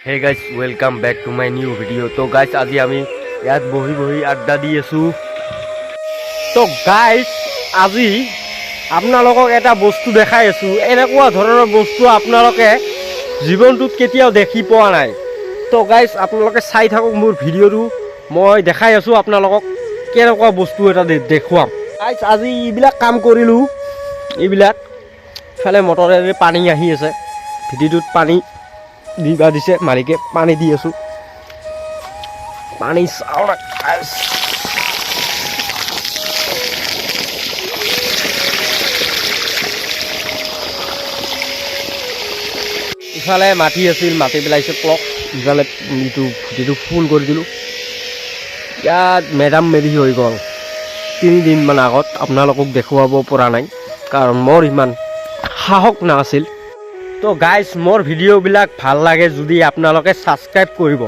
Hey guys welcome back to my new video. তো guys আজি আমি ইয়াত বহি বহি আড্ডা দি আছোঁ। তো গাইজ আজি আপোনালোকক এটা বস্তু দেখাই আছোঁ। এনেকুৱা ধৰণৰ বস্তু আপোনালোকে জীৱনটোত কেতিয়াও দেখি পোৱা নাই। তো গাইজ আপোনালোকে চাই থাকক মোৰ ভিডিঅ'টো, মই দেখাই আছোঁ আপোনালোকক কেনেকুৱা বস্তু এটা দেখুৱাম। গাইজ আজি এইবিলাক কাম কৰিলোঁ, এইবিলাক ইফালে মটৰেৰে পানী আহি আছে, ভিডিঅ'টোত পানী দিবা দিছে, মালিকে পানী দি আছোঁ। পানী চাওঁ না গাইজ, ইফালে মাটি আছিল, মাটি পেলাইছে প্লক, ইফালে ইটো ভুটিটো ফুল কৰি দিলোঁ। ইয়াত মেডাম মেৰি হৈ গ'ল 3 দিনমান আগত, আপোনালোকক দেখুৱাব পৰা নাই কাৰণ মোৰ ইমান সাহস নাছিল। তো গাইজ মোৰ ভিডিঅ'বিলাক ভাল লাগে যদি আপোনালোকে ছাবস্ক্ৰাইব কৰিব।